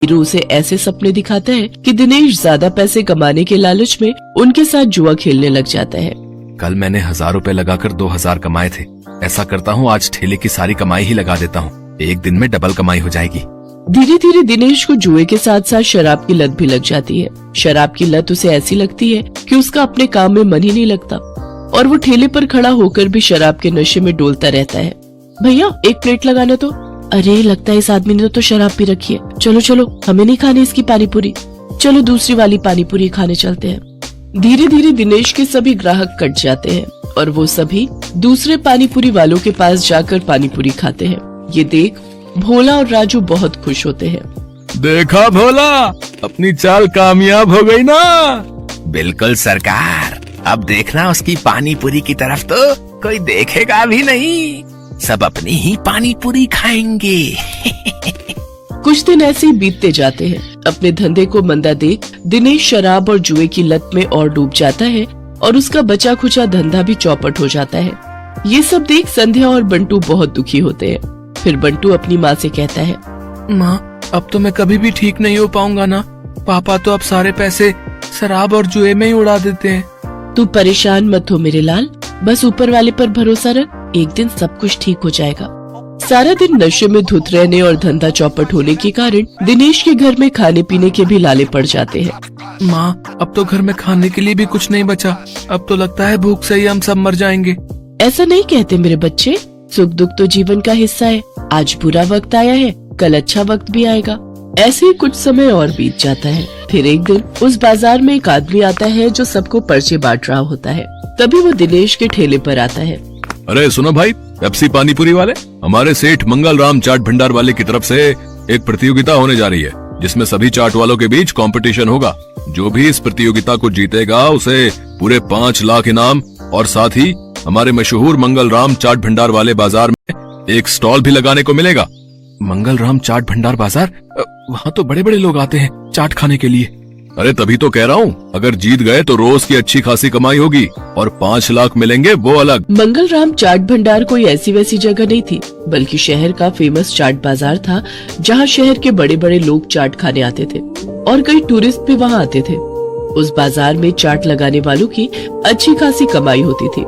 Hero उसे ऐसे सपने दिखाता है कि दिनेश ज्यादा पैसे कमाने के लालच में उनके साथ जुआ खेलने लग जाता है। कल मैंने 1000 रुपए लगाकर 2000 कमाए थे। ऐसा करता हूँ, आज ठेले की सारी कमाई ही लगा देता हूँ। एक दिन में डबल कमाई हो जाएगी। धीरे धीरे दिनेश को जुए के साथ साथ शराब की लत भी लग जाती है। शराब की लत उसे ऐसी लगती है कि उसका अपने काम में मन ही नहीं लगता और वो ठेले पर खड़ा होकर भी शराब के नशे में डोलता रहता है। भैया एक प्लेट लगाना तो। अरे लगता है इस आदमी ने तो शराब पी रखी है। चलो चलो, हमें नहीं खानी इसकी पानी पूरी, चलो दूसरी वाली पानी पूरी खाने चलते हैं। धीरे धीरे दिनेश के सभी ग्राहक कट जाते हैं और वो सभी दूसरे पानी पूरी वालों के पास जाकर पानी पूरी खाते हैं। ये देख भोला और राजू बहुत खुश होते हैं। देखा भोला, अपनी चाल कामयाब हो गई ना। बिल्कुल सरकार, अब देखना उसकी पानी पूरी की तरफ तो कोई देखेगा भी नहीं, सब अपनी ही पानी पूरी खाएंगे। कुछ दिन ऐसे ही बीतते जाते हैं। अपने धंधे को मंदा देख दिनेश शराब और जुए की लत में और डूब जाता है और उसका बचा खुचा धंधा भी चौपट हो जाता है। ये सब देख संध्या और बंटू बहुत दुखी होते हैं। फिर बंटू अपनी माँ से कहता है, माँ, अब तो मैं कभी भी ठीक नहीं हो पाऊंगा ना। पापा तो अब सारे पैसे शराब और जुए में ही उड़ा देते हैं। तू परेशान मत हो मेरे लाल, बस ऊपर वाले पर भरोसा रख, एक दिन सब कुछ ठीक हो जाएगा। सारा दिन नशे में धुत रहने और धंधा चौपट होने के कारण दिनेश के घर में खाने पीने के भी लाले पड़ जाते हैं। माँ, अब तो घर में खाने के लिए भी कुछ नहीं बचा। अब तो लगता है भूख से ही हम सब मर जाएंगे। ऐसा नहीं कहते मेरे बच्चे, सुख दुख तो जीवन का हिस्सा है। आज बुरा वक्त आया है, कल अच्छा वक्त भी आएगा। ऐसे ही कुछ समय और बीत जाता है। फिर एक दिन उस बाजार में एक आदमी आता है जो सबको पर्चे बांट रहा होता है। तभी वो दिनेश के ठेले पर आता है। अरे सुनो भाई, पेप्सी पानी पूरी वाले, हमारे सेठ मंगल राम चाट भंडार वाले की तरफ से एक प्रतियोगिता होने जा रही है, जिसमें सभी चाट वालों के बीच कंपटीशन होगा। जो भी इस प्रतियोगिता को जीतेगा उसे पूरे 5 लाख इनाम और साथ ही हमारे मशहूर मंगल राम चाट भंडार वाले बाजार में एक स्टॉल भी लगाने को मिलेगा। मंगल राम चाट भंडार बाजार, वहाँ तो बड़े बड़े लोग आते हैं चाट खाने के लिए। अरे तभी तो कह रहा हूँ, अगर जीत गए तो रोज की अच्छी खासी कमाई होगी और 5 लाख मिलेंगे वो अलग। मंगल राम चाट भंडार कोई ऐसी वैसी जगह नहीं थी, बल्कि शहर का फेमस चाट बाजार था, जहाँ शहर के बड़े बड़े लोग चाट खाने आते थे और कई टूरिस्ट भी वहाँ आते थे। उस बाजार में चाट लगाने वालों की अच्छी खासी कमाई होती थी।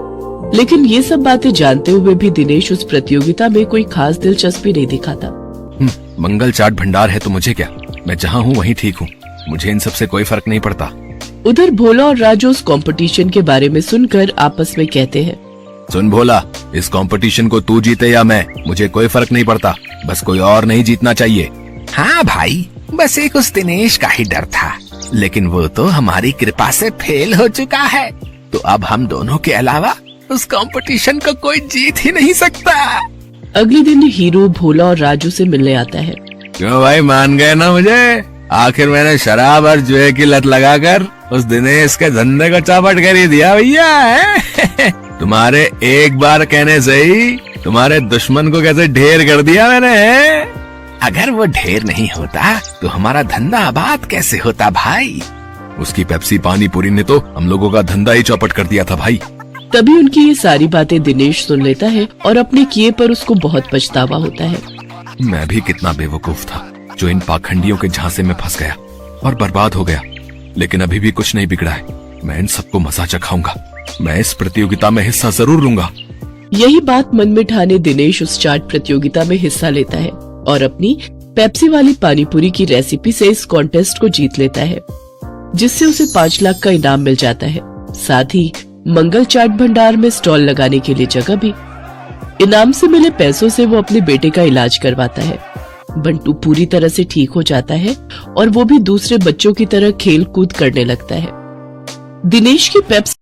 लेकिन ये सब बातें जानते हुए भी दिनेश उस प्रतियोगिता में कोई खास दिलचस्पी नहीं दिखाता। मंगल चाट भंडार है तो मुझे क्या, मैं जहाँ हूँ वहीं ठीक हूँ, मुझे इन सब से कोई फर्क नहीं पड़ता। उधर भोला और राजू उस कंपटीशन के बारे में सुनकर आपस में कहते हैं, सुन भोला, इस कंपटीशन को तू जीते या मैं, मुझे कोई फर्क नहीं पड़ता, बस कोई और नहीं जीतना चाहिए। हाँ भाई, बस एक उस दिनेश का ही डर था, लेकिन वो तो हमारी कृपा से फेल हो चुका है, तो अब हम दोनों के अलावा उस कंपटीशन को कोई जीत ही नहीं सकता। अगले दिन हीरो भोला और राजू से मिलने आता है। क्यों भाई, मान गए ना मुझे? आखिर मैंने शराब और जुए की लत लगाकर उस दिनेश के धंधे को चौपट कर ही दिया भैया। तुम्हारे एक बार कहने से ही तुम्हारे दुश्मन को कैसे ढेर कर दिया मैंने। अगर वो ढेर नहीं होता तो हमारा धंधा आबाद कैसे होता भाई? उसकी पेप्सी पानी पूरी ने तो हम लोगों का धंधा ही चौपट कर दिया था भाई। तभी उनकी ये सारी बातें दिनेश सुन लेता है और अपने किए पर उसको बहुत पछतावा होता है। मैं भी कितना बेवकूफ था जो इन पाखंडियों के झांसे में फंस गया और बर्बाद हो गया, लेकिन अभी भी कुछ नहीं बिगड़ा है। मैं इन सबको मजा चखाऊंगा, मैं इस प्रतियोगिता में हिस्सा जरूर लूंगा। यही बात मन में ठाने दिनेश उस चाट प्रतियोगिता में हिस्सा लेता है और अपनी पेप्सी वाली पानीपुरी की रेसिपी से इस कॉन्टेस्ट को जीत लेता है, जिससे उसे 5 लाख का इनाम मिल जाता है। साथ ही मंगल चाट भंडार में स्टॉल लगाने के लिए जगह भी। इनाम से मिले पैसों से वो अपने बेटे का इलाज करवाता है। बंटू पूरी तरह से ठीक हो जाता है और वो भी दूसरे बच्चों की तरह खेल कूद करने लगता है। दिनेश की पेप्सी